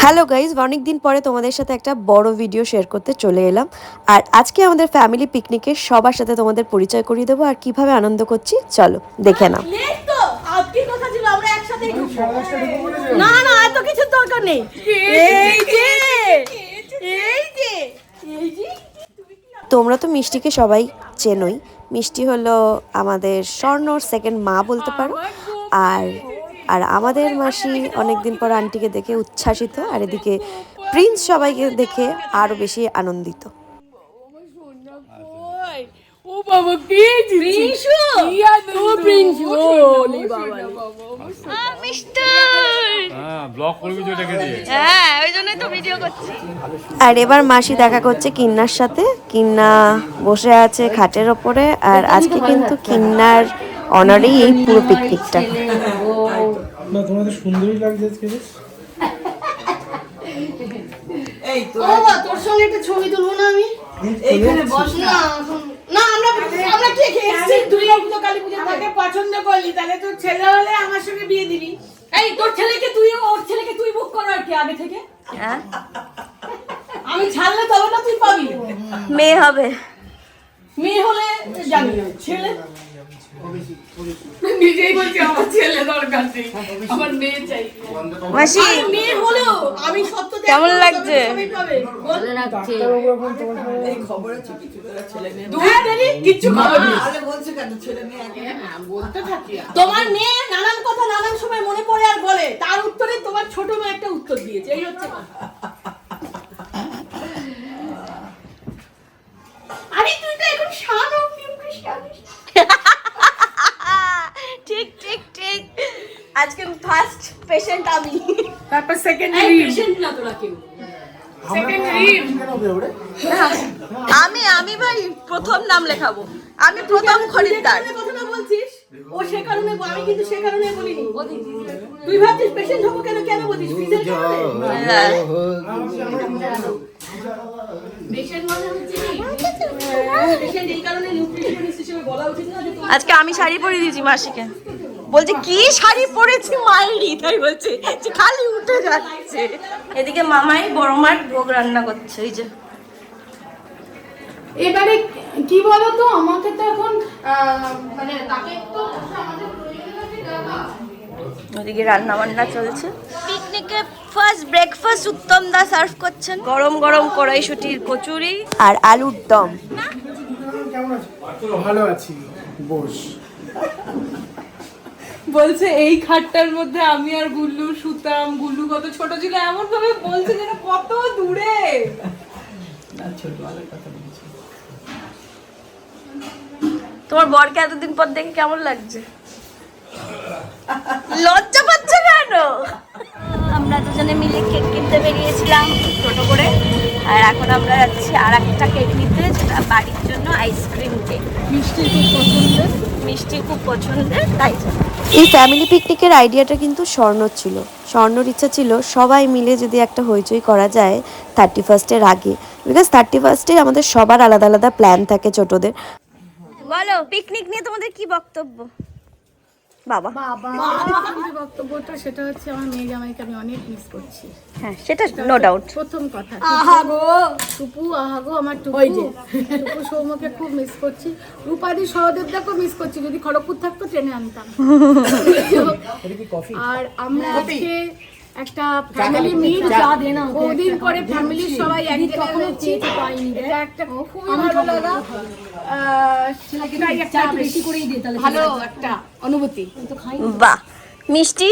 Hello guys, অনেকদিন পরে তোমাদের সাথে একটা বড় ভিডিও শেয়ার করতে চলে এলাম। আর আজকে আমাদের ফ্যামিলি পিকনিকে সবার সাথে তোমাদের পরিচয় করিয়ে দেবো আর কিভাবে আনন্দ করছি চলো দেখে নাও। না না এত কিছু দরকার নেই। তোমরা তো মিষ্টিকে সবাই চেনোই। মিষ্টি হলো আমাদের স্বর্ণর সেকেন্ড মা বলতে পারো। আর আর আমাদের মাসি অনেকদিন পর আন্টিকে দেখে উচ্ছ্বাসিত, আর এদিকে প্রিন্স সবাইকে দেখে আরো বেশি আনন্দিত। ও বাবা কি প্রিন্সু ও প্রিন্সু ওলি বাবা মিস্টার ব্লগ করবি তো এটাকে দিয়ে। হ্যাঁ ওই জন্যই তো ভিডিও করছি। আর এবার মাসি দেখা করছে কিন্নার সাথে। কিন্না বসে আছে খাটের ওপরে, আর আজকে কিন্তু কিন্নার অনারেই এই পুরো পিকনিকটা। না তোমাদের সুন্দরই লাগছে আজকে বেশ। এই তো বাবা তোর সঙ্গে একটা ছবি তুলবো না আমি এইখানে বস না। না আমরা কে কে এসেছি দুর্গা পূজা কালী পূজা তাকে পছন্দ করলি, তাহলে তোর ছেলে হলে আমার সঙ্গে বিয়ে দিবি। এই তোর ছেলেকে তুই ওর ছেলেকে তুই বুক কর আর কি আগে থেকে। হ্যাঁ আমি ছাড়লে তবে না তুই পাবি। মেয়ে হবে, মেয়ে হলে জানি ছেলে নিজেই বলছি আমার ছেলে দরকার নেই, আমার মেয়ে চাই। মাসি মেয়ে হলেও আমি সত্য কেমন লাগছে? ভালো লাগছে। এই খবরে ছুটি ছেলে মেয়ে দুই দেরি কিচ্ছু খবর নেই। আরে বলছে কেন ছেলে মেয়ে আগে বলতে থাকি। তোমার মেয়ে নানান কথা নানান সময় মনে পড়ে আর বলে, তার উত্তরে তোমার ছোট মেয়ে একটা উত্তর দিয়েছে। এই হচ্ছে কথা। আরে তুই তো এখন শানো ঠিক ঠিক ঠিক। আজকে ফার্স্ট পেশেন্ট আমি, তারপর সেকেন্ডারি পেশেন্ট না তোরা কেউ সেকেন্ডারি। আমি ভাই প্রথম নাম লেখাবো, আমি প্রথম খরিদ্দার। কথাটা বলছিস ও সে কারণে, আমি কিন্তু সে কারণে বলিনি। তুই ভাবছিস পেশেন্ট হবো কেন, কেন বলছিস ফিজের কারণে? পেশেন্ট মানে হচ্ছে পেশেন্ট এই কারণে নিউট্রিশনিস্ট হিসেবে বলা উচিত না। আজকে আমি শাড়ি পরে দিয়েছি মাসিকে, বলছে কি শাড়ি পরেছি মায়েরই, তাই বলছে যে খালি উঠে যাচ্ছে। এদিকে মামাই বড় মার ভোগ রান্না করছে। এই যে এবারে কি বলতো, আমাকে তো এখন মানে তাকে তো আমাদের প্রয়োজন আছে টাকা। ওদিকে রান্না বান্না চলছে। পিকনিকে ফার্স্ট ব্রেকফাস্ট উত্তম দা সার্ভ করছেন গরম গরম কড়াইশুটির কচুরি আর আলুর দম। কেমন আছো? ভালো আছি, বস। বলছে এই খাটটার মধ্যে আমি আর গুল্লু শুতাম, গুল্লু কত ছোট ছিল এমন ভাবে বলছে যেন কত দূরে। তোমার বরকে এতদিন পর দেখে কেমন লাগছে? লজ্জা পাচ্ছে কেন? আমরা দুজনে মিলে কেক কিনতে বেরিয়েছিলাম টোটো করে, আর এখন আমরা যাচ্ছি আর একটা কেক নিতে, যেটা বাড়ির জন্য আইসক্রিম কেক। মিষ্টি খুব পছন্দের তাই জন্য। এই ফ্যামিলি পিকনিকের আইডিয়াটা কিন্তু স্বর্ণর ছিল। স্বর্ণর ইচ্ছা ছিল সবাই মিলে যদি একটা হইচই করা যায় 31st-এর আগে, বিকজ 31st-এ আমাদের সবার আলাদা আলাদা প্ল্যান থাকে ছোটদের। বলো পিকনিক নিয়ে তোমাদের কি বক্তব্য? বাবা বক্তব্যটা সেটা হচ্ছে আমার মেয়ে জামাইকে আমি অনেক মিস করছি। হ্যাঁ সেটা নো ডাউট। প্রথম কথা আহাগো টুপু, আহাগো আমার টুপু, টুপু সৌম্যকে খুব মিস করছি। রূপাদি সহদেবদাকেও মিস করছি, যদি খড়গপুর থাকতো ট্রেনে আনতাম। আর আমরা আজকে একটা ফ্যামিলি মিট, বহুদিন পরে ফ্যামিলির সবাই এক জায়গায় হয়েছি, এটা একটা খুবই ভালো লাগা, ভালো একটা অনুভূতি। বাহ। মিষ্টি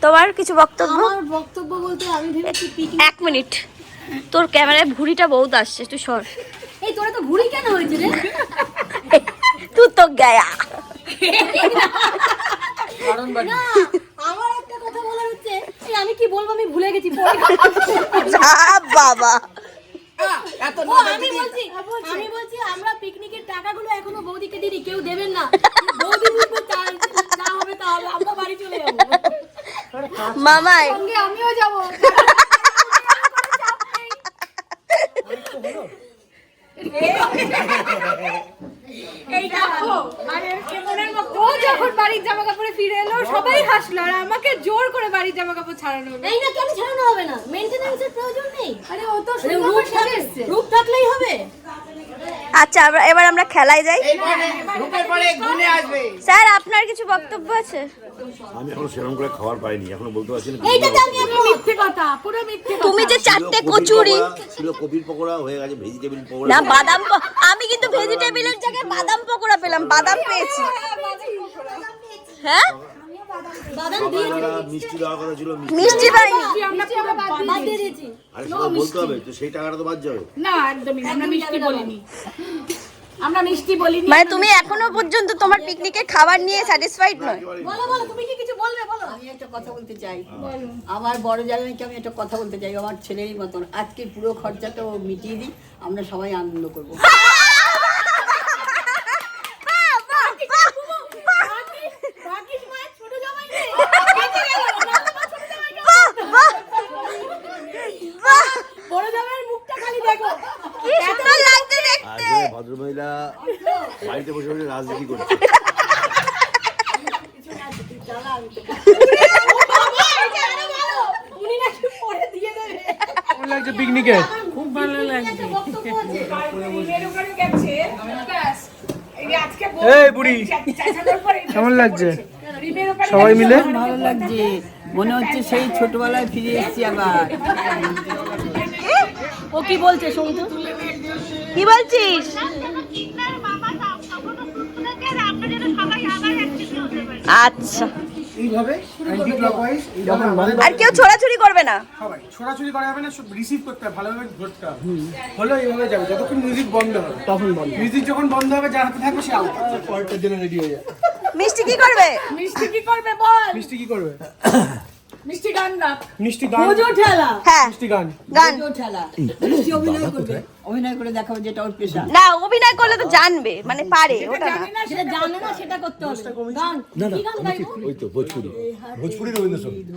তোমার কিছু বক্তব্য? আমার বক্তব্য বলতে আমি ভেবেছি এক মিনিট, তোর ক্যামেরায় ভুঁড়িটা বহুত আসছে, তুই সর। এই তোরা তো ভুড়ি কেন হয়েছে রে? তুই তো গায়া। না আমার একটা কথা বলার হচ্ছে, এই আমি কি বলবো আমি ভুলে গেছি পরে। বাবা আমি বলছি আমরা পিকনিকের টাকাগুলো এখনো বৌদিকে দিদি, কেউ দেবেন না। বৌদি বুঝবে যা হবে তা হবে, আমরা বাড়ি চলে যাবো। মামাই সঙ্গে আমিও যাবো। এইটা ও যখন বাড়ির জামা কাপড়ে ফিরে এলো সবাই হাসলো আর আমাকে জোর করে বাড়ির জামা কাপড় ছাড়ানো হলো। এই না কেন ছাড়ানো হবে না, মেইনটেনেন্সের প্রয়োজন নেই। আরে ও তো রূপ থাকলেই হবে। আচ্ছা এবার আমরা খেলায় যাই। রূপের পরে গুনে আসবে। স্যার আপনার কিছু বক্তব্য আছে? আমি এখনো সেরকম করে খাবার পাইনি, এখনো বলতে পারছি না। এইটাতে আমি পুরো মিথ্যে কথা, পুরো মিথ্যে কথা। তুমি যে চারটে কচুরি ছিল, কপির পকোড়া হয়ে গেছে, ভেজিটেবল পকোড়া। না আমি কিন্তু ভেজিটেবলের জায়গায় বাদাম পকোড়া পেলাম, বাদাম পেয়েছি। হ্যাঁ বাদাম দিয়ে মিষ্টি দেওয়ার কথা ছিল, মিষ্টি পাইনি। বাদ দিয়ে দিয়েছি। আরে সেটা বলতে হবে তো, সেই টাকাটা তো বাদ যাবে। না একদমই না, আমরা মিষ্টি বলিনি, আমরা মিষ্টি বলিনি। মানে তুমি এখনো পর্যন্ত তোমার পিকনিকে খাবার নিয়ে স্যাটিসফাইড নয়? বলো বলো, তুমি কি কিছু বলবে বলো। আমি একটা কথা বলতে চাই, আমার বড় জামাইকে আমি একটা কথা বলতে চাই, আমার ছেলেরই মতন আজকে পুরো খরচাটা ও মিটিয়ে দিই, আমরা সবাই আনন্দ করবো। বড় জামাইয়ের মুখটা খালি দেখো। কি সুন্দর লাগছে দেখতে। আজকে ভদ্রমহিলা বাড়িতে বসে বসে রাজনীতি করছে। উনি নাকি পরে দিয়ে দেবে। কেমন লাগছে পিকনিকে? খুব ভালো লাগছে। বক্তব্য আছে। রিমের ওখানে গেছে, ব্যাস। এই যে আজকে এই বুড়ি, চাচাদের পরে কেমন লাগছে রিমের ওখানে সবাই মিলে? ভালো লাগছে, মনে হচ্ছে সেই ছোটবেলায় ফিরে এসেছি আবার। ও কি বলছে শুনতো? কি বলছিস? আচ্ছা এইভাবে অ্যান্টি ক্লকওয়াইজ যখন আর কেউ ছোড়াছুড়ি করবে না। সবাই ছোড়াছুড়ি করা যাবে না, সব রিসিভ করতে হবে, ভালোভাবে ধরতে হবে। হলো এইভাবে যাবে যতক্ষণ মিউজিক বন্ধ হবে, তখন বন্ধ। মিউজিক যখন বন্ধ হবে, যার হাতে থাকবে সে আউট, পরেরটার জন্য রেডি হয়ে যায়। মিষ্টি কি করবে? মিষ্টি কি করবে বল? মিষ্টি কি করবে? মিষ্টি গান গাক। মিষ্টি গান। পুজো ঠেলা, হ্যাঁ মিষ্টি গান। গান। পুজো ঠেলা, মিষ্টি অভিনয় করবে, অভিনয় করে দেখাবে, যেটা ওর পেশা। না অভিনয় করলে তো জানবে, মানে পারে ওটা না। সেটা জানে না, সেটা করতে হবে। গান কি গান গাইবো? ওই তো ভোজপুরি, ভোজপুরি রবীন্দ্রসঙ্গীত।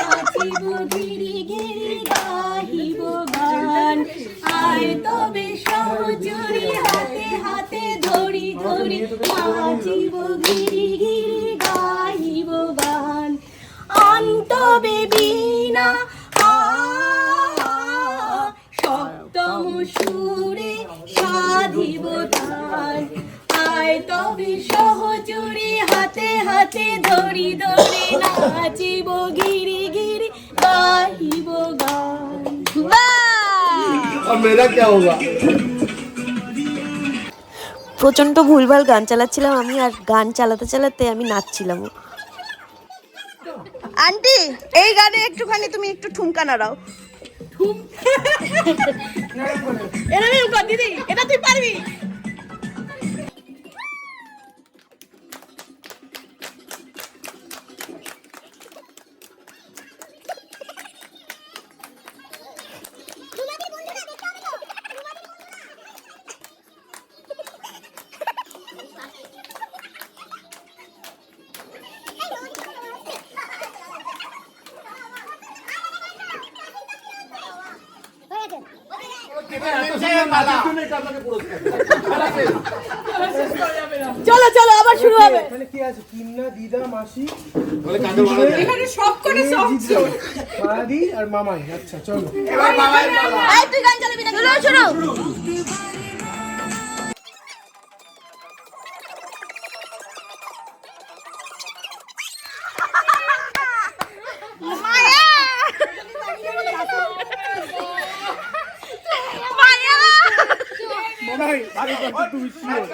নাচিব গিরি গিরি গাহিব গান, আয় তবে সহচরি হাতে হাতে ধরি ধরি, নাচিব গিরি গিরি গাহিব গান, অন্তবে বীণা সপ্তম সুরে সাধিব গান, আয় তবে সহচরি হাতে হাতে ধরি ধরি, নাচিব গিরি গিরি গাহিব গান। প্রচন্ড ভুলভাল গান চালাচ্ছিলাম আমি, আর গান চালাতে চালাতে আমি নাচছিলাম। আন্টি এই গানে একটুখানি তুমি একটু ঠুমকা নাড়াও। এরকম কর দিদি, এটা তুই পারবি। চলো চলো আবার শুরু হবে। মানে কি আছে? কিন্না, দিদা, মাসি, এখানে সব করে সব ছিল। মাদি আর মামাই। আচ্ছা চলো। এবার বাবাই বাবা। এই তুই গান চালাবি না? শুনো শুনো। মামাই আরে কত তুমি শিওর?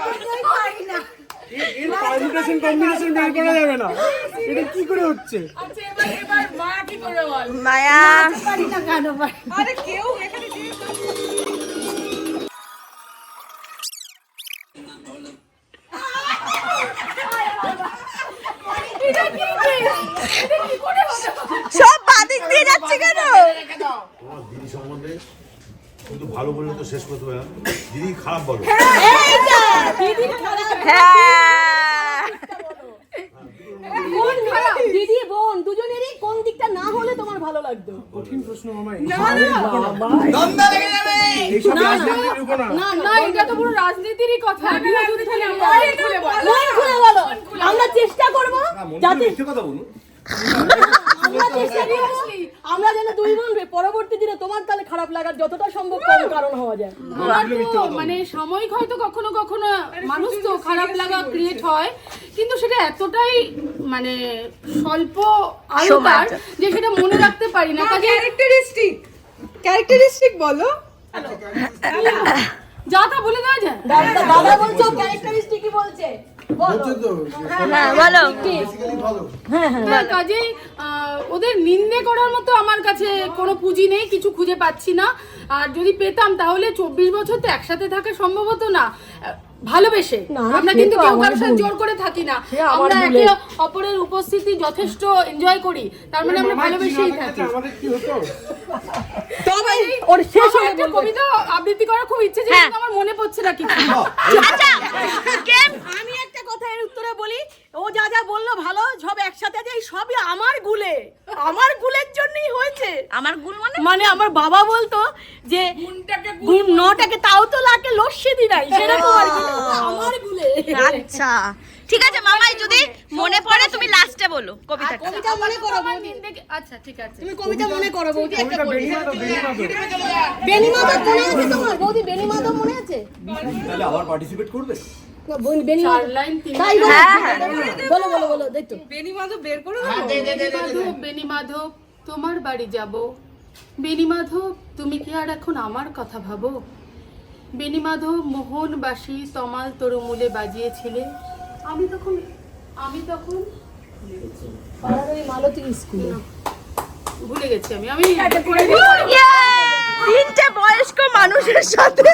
এর পারমিটেশন কম্বিনেশন বের করা যাবে না। এটা কি করে হচ্ছে? আচ্ছা এবার মা কি করে বল? মায়া আরে কেউ এখানে সব বাদিক দিয়ে যাচ্ছে কেন? তোমার দিদি সম্বন্ধে শুধু ভালো বললে তো শেষ করতে হবে না, দিদি খারাপ বলো। হ্যাঁ কোন খারাপ? দিদি বোন দুজনেরই কোন দিকটা না হলে তোমার ভালো ভালো লাগতো। কঠিন প্রশ্ন মামা না, এইসব রাজনীতির ঢুকো না। না, এটা তো পুরো রাজনীতিরই কথা। বিরোধী দলে আমরা খুলে বলো। মন খুলে বলো। আমরা চেষ্টা করবো যাতে কথা বলুন আমরা চেষ্টা করবো আমরা যেন দুই বোন পরবর্তী দিনে তোমার তাহলে খারাপ লাগার যতটা সম্ভব কম কারণ হওয়া যায়। আমার তো মানে সাময়িক হয়তো কখনো কখনো মানুষ তো খারাপ লাগা ক্রিয়েট হয়, কিন্তু সেটা এতটাই মানে স্বল্প আয়তার যে সেটা মনে রাখতে পারি না। কাজে ক্যারেক্টারিস্টিক বলো। যা তা বলে দেওয়া যায়। দাদা বলছো ক্যারেক্টারিস্টিক কি বলছে? হচ্ছে তো হ্যাঁ, কাজেই ওদের নিন্দে করার মতো আমার কাছে কোনো পুঁজি নেই, কিছু খুঁজে পাচ্ছি না। আর যদি পেতাম তাহলে 24 বছর তো একসাথে থাকা সম্ভব হতো না। ভালোবেসে আমরা কিন্তু কেউ কারোর সাথে জোর করে থাকি না, আমরা একে অপরের উপস্থিতি যথেষ্ট এনজয় করি, তার মানে আমরা ভালোবেসেই থাকি। আমাদের কি হতো তবে ওর শেষ আমার একটা কবিতা আবৃত্তি করার খুব ইচ্ছে, কিন্তু আমার মনে পড়ছে না কিছু। আমি একটা কথা এর উত্তরে বলি, ও যা যা বললো ভালো সব একসাথে আছে, এই সবই আমার গুলের জন্যই হয়েছে। আমার গুণ মানে আমার বাবা বলতো যে গুণ নটাকে তাও তো লাকে লস্যি দি নাই, সেরকম আর কি। আমার গুলে। আচ্ছা ঠিক আছে মামাই, যদি মনে পড়ে তুমি লাস্টে বলো কবিতাটা। কবিতা মনে করো আমার বৌদি। নিন্দে আচ্ছা ঠিক আছে, তুমি কবিতা মনে করো বৌদি, একটা বলি। বেনিমাধব বেনিমাধব মনে আছে তোমার বৌদি? বেনিমাধব মনে আছে? তাহলে আবার পার্টিসিপেট করবে চার লাইন তিন তাই বলো বলো বলো দেখতো। বেনিমাধব তোমার বাড়ি যাব, বেনিমাধব তুমি কি আর এখন আমার কথা ভাবো? বেনিমাধব মোহনবাসী তমাল তরুমূলে বাজিয়েছিলে, আমি তখন পাড়ার ওই মালতী স্কুলে। ভুলে গেছি আমি তিনটে বয়স্ক মানুষের সাথে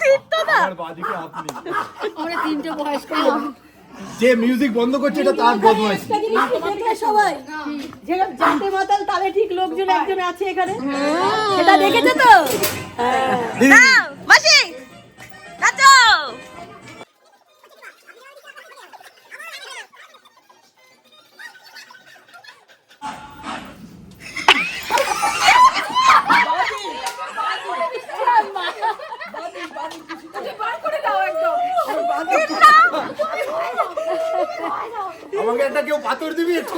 তীর্থদা। আমরা তিনটে বয়স্ক যে মিউজিক বন্ধ করছে এটা তার বদমাইশ একটা জিনিস কি দেখলে সবাই যে জাতে মাতাল তালে ঠিক লোকজন একজন আছে এখানে, সেটা দেখেছো তো? নাও মাসি নাচো। আমাকে একটা কেউ পাথর দিবি একটু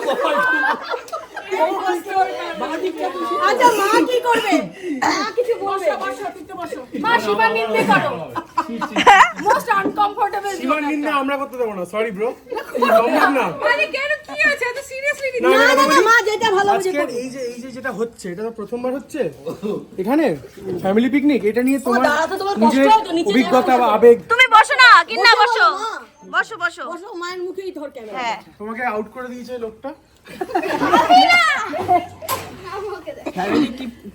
আচ্ছা মা কি করবে? মা কিছু বলবে? মা শিবার নিন্দে করো, মোস্ট আনকমফোর্টেবল। শিবার নিন্দা আমরা করতে দেবো না, সরি ব্রো, সম্ভব না। মানে কেন কি আছে এত সিরিয়াসলি? না, না না, না না, মা যেটা ভালো বুঝে আজকের করবে। এই যে যেটা হচ্ছে এটা তো প্রথমবার হচ্ছে এখানে ফ্যামিলি পিকনিক, এটা নিয়ে তোমার দাঁড়াতে তোমার কষ্ট নিজের হয় তো, নিচে অভিজ্ঞতা যাও। বা আবেগ তুমি বসো না, কিন্না বসো মা, বসো বসো। বসো, মায়ের মুখেই ধর ক্যামেরা। হ্যাঁ তোমাকে আউট করে দিয়েছে লোকটা। ফ্যামিলি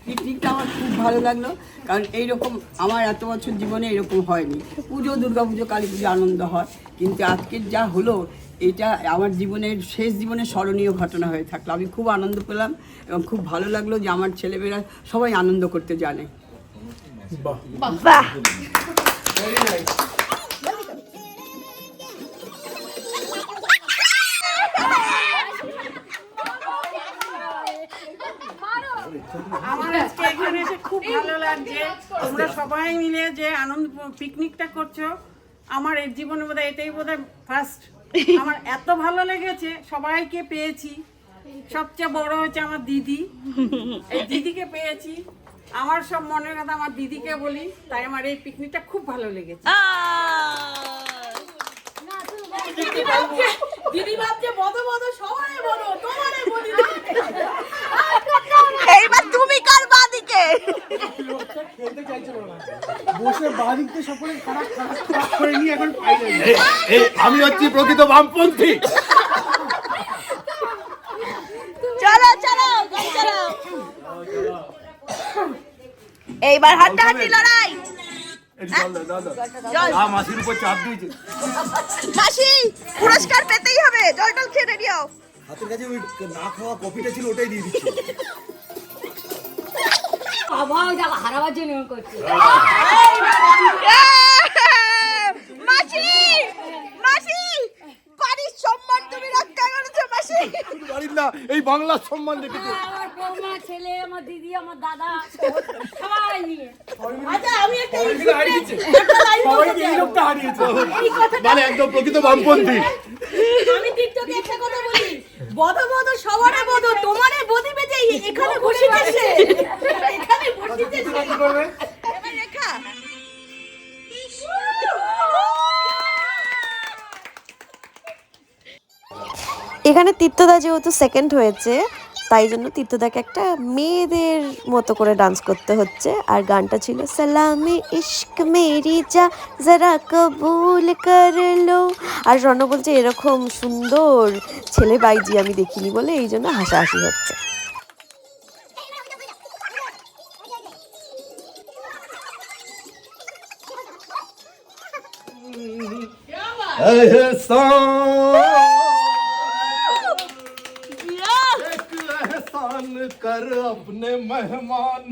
পিকনিকটা আমার খুব ভালো লাগলো, কারণ এইরকম আমার এত বছর জীবনে এরকম হয়নি। পুজো, দুর্গা পুজো, কালী পুজো আনন্দ হয়, কিন্তু আজকের যা হলো এটা আমার জীবনের শেষ জীবনের স্মরণীয় ঘটনা হয়ে থাকলো। আমি খুব আনন্দ পেলাম এবং খুব ভালো লাগলো যে আমার ছেলেমেয়েরা সবাই আনন্দ করতে জানে। বাহ আমার আজকে এখানে এসে খুব ভালো লাগছে। তোমরা সবাই মিলে যে আনন্দ পিকনিকটা করছো, আমার এর জীবনে বোধহয় এটাই বোধহয় ফার্স্ট। আমার এত ভালো লেগেছে, সবাইকে পেয়েছি। সবচেয়ে বড় হচ্ছে আমার দিদি, এই দিদিকে পেয়েছি। আমার সব মনের কথা আমার দিদিকে বলি, তাই আমার এই পিকনিকটা খুব ভালো লেগেছে। দিদি ভাবছে বড় বড় সবাই বড়, তোমারে বলি এইবার তুমি কার বাদিকে? লোকটা খেলতে চাইছিল না, বসে বাড়িতে সকলে খারাপ খারাপ খারাপ করে নিয়ে এখন ফাইনাল। আমি হচ্ছি প্রকৃত বামপন্থী। চলো চলো গাড়ি চালাও। এইবার হাড্ডাহাড্ডি লড়াই। মাসির উপর চাপ দিয়েছে। মাসি পুরস্কার পেতেই হবে, জল টল খেয়ে রেডি হও। হাতের কাছে ওই না খাওয়া কফিটা ছিল, ওটাই দিয়ে দিচ্ছি। আবার যারা হারাবার জন্য করছে। মাসি মাসি বাড়ির সম্মান তুমি রক্ষা করেছো মাসি। বাড়ির না, এই বাংলার সম্মান রেখেছে। আমার বৌমা, ছেলে, আমার দিদি, আমার দাদা সবাই নিয়ে। আচ্ছা আমি একটা সবাইকে হারিয়েছে, একটা লাইন বলতে সবাইকে এই চাই। লোকটা হারিয়েছে। এই কথাটা মানে একদম প্রকৃত বামপন্থী। আমি টিকটকে একটা কথা বলি, বদ বদ সবারে বদ, তোমারে বদি বেজে এখানে বসিতেছে, এখানে বসিতেছে। কি করবে? এবার রেখা এখানে তীর্থদা যেহেতু সেকেন্ড হয়েছে, তাই জন্য তীর্থদাকে একটা মেয়েদের মতো করে ডান্স করতে হচ্ছে। আর গানটা ছিল সালামে ইশক মেরি যা জরা কবুল কর লো। আর রণ বলছে এরকম সুন্দর ছেলে বাইজি আমি দেখিনি বলে এই জন্য হাসাহাসি হচ্ছে। एहसान कर अपने मेहमान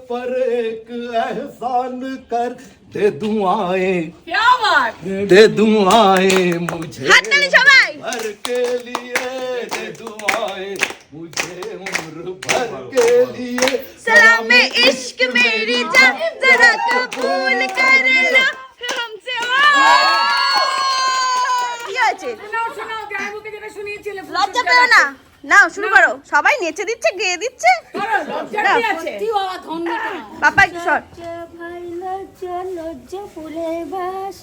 पर एक एहसान कर, दे दुआएं दे दुआएं मुझे भर के लिए, दे दुआएं मुझे उम्र भर के लिए। सलामे इश्क मेरी जा जरा कबूल कर लो हमसे। কি হয়েছে? শোনাও গায়বকে যেটা শুনিয়েছিলে লজ্জা পেও না, নাও শুরু করো। সবাই নেচে দিচ্ছে, গেয়ে দিচ্ছে। লজ্জা কি আছে? সত্যি বাবা ধন্য তোমার। বাবা একটু সর। ভাই লজ্জা লজ্জা ফুলে বাস,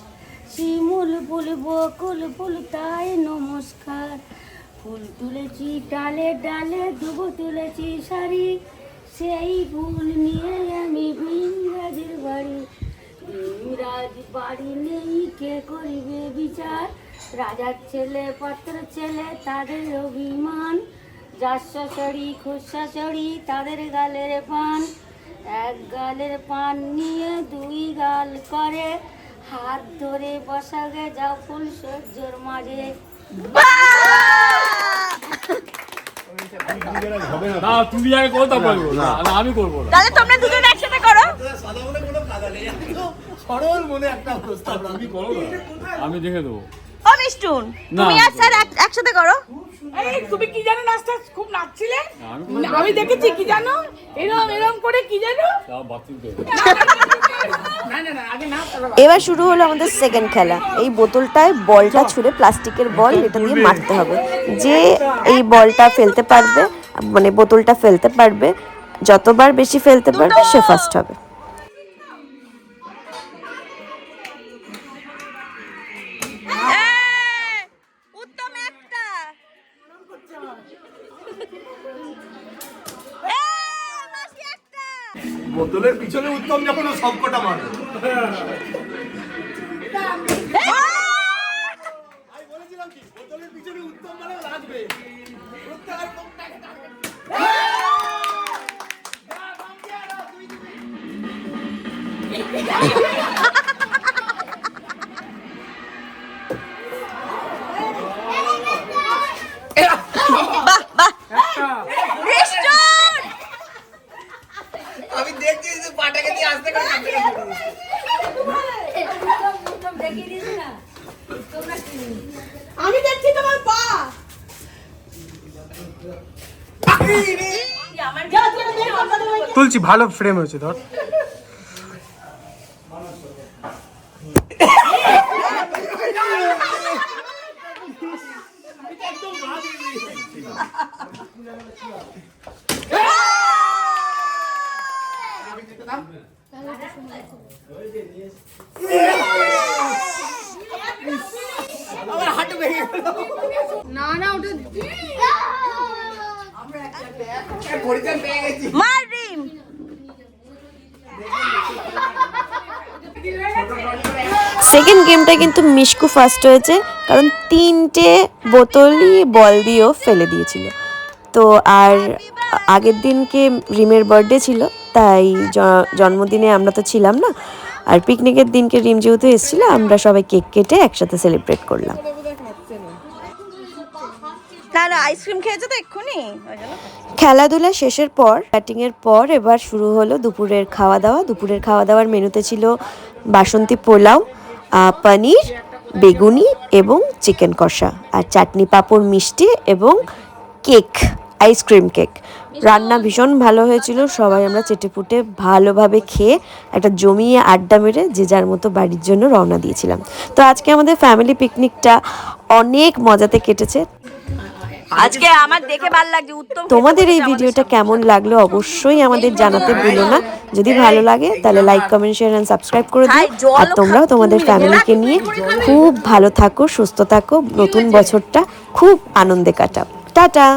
শিমুল ফুল বকুল ফুল তাই নমস্কার। ফুল তুলেছি ডালে ডালে, দুবো তুলেছি শাড়ি, সেই ফুল নিয়ে আমি ভীমরাজের বাড়ি। ভীমরাজ বাড়ি নেই, কে করিবে বিচার? রাজার ছেলে পত্র ছেলে তাদের অভিমান, যার শাশুড়ি খুশ শাশুড়ি তাদের গালের পান। এক গালের পান নিয়ে দুই গাল করে, হাত ধরে বসাগে যাও ফুল সহ্যর মাঝে। না তুমি আগে করো তারপর করবো। না আমি করবো না। তাহলে তোমরা দুজন একসাথে করো। সরল মনে একটা প্রস্তাব। তুমি করো না, আমি দেখে দেবো। ও মিষ্টুন, না। তুমি আর স্যার একসাথে করো। এই তুমি কি জানো নাচটা খুব নাচছিলে? আমি আমি দেখেছি কি জানো, এরম এরম করে কি জানো। তাও বাতিল করবো। না না না, আগে নাচ। এবার শুরু হলো আমাদের সেকেন্ড খেলা। এই বোতলটায় বলটা ছুঁড়ে, প্লাস্টিকের বল, এটা দিয়ে মারতে হবে। যে এই বলটা ফেলতে পারবে, মানে বোতলটা ফেলতে পারবে, যতবার বেশি ফেলতে পারবে সে ফার্স্ট হবে। বোতলের পিছনে উত্তম যখন ও সবকটা মারে। আমি বলেছিলাম কি, বোতলের পিছনে উত্তম মানে লাগবে। আমি দেখছি যে পাটাকে দিয়ে আসতে করে আমি দেখছি তোমার পা। তুলছি, ভালো ফ্রেম হয়েছে ধর। আমার হাঁটু ভেঙে গেল। না না ওটা পরিচয় পেয়ে গেছি। মার রিম। সেকেন্ড গেমটা কিন্তু মিশকু ফার্স্ট হয়েছে, কারণ 3টে বোতলই বল দিয়েও ফেলে দিয়েছিল। তো আর আগের দিনকে রিমের বার্থডে ছিল, তাই জন্মদিনে আমরা তো ছিলাম না। আর পিকনিকের দিনকে রিম যেহেতু এসেছিল, আমরা সবাই কেক কেটে একসাথে সেলিব্রেট করলাম। আইসক্রিম খেয়েছে তো এক্ষুনি। খেলাধুলা শেষের পর, ব্যাটিংয়ের পর এবার শুরু হলো দুপুরের খাওয়া দাওয়া। দুপুরের খাওয়া দাওয়ার মেনুতে ছিল বাসন্তী পোলাও, পনির বেগুনি এবং চিকেন কষা, আর চাটনি পাঁপড় মিষ্টি এবং কেক, আইসক্রিম কেক। রান্না ভীষণ ভালো হয়েছিল, সবাই আমরা চেটেপুটে ভালোভাবে খেয়ে একটা জমিয়ে আড্ডা মেরে যে যার মতো বাড়ির জন্য রওনা দিয়েছিলাম। তো আজকে আমাদের ফ্যামিলি পিকনিকটা অনেক মজাতে কেটেছে। আজকে আমার দেখে ভালো লাগছে। উত্তম তোমাদের এই ভিডিওটা কেমন লাগলো অবশ্যই আমাদের জানাতে ভুলো না। যদি ভালো লাগে তাহলে like, comment, share and subscribe করে দিও। আর তোমরাও তোমাদের ফ্যামিলিকে নিয়ে খুব ভালো থাকো, সুস্থ থাকো, নতুন বছরটা খুব আনন্দে কাটাও। টাটা।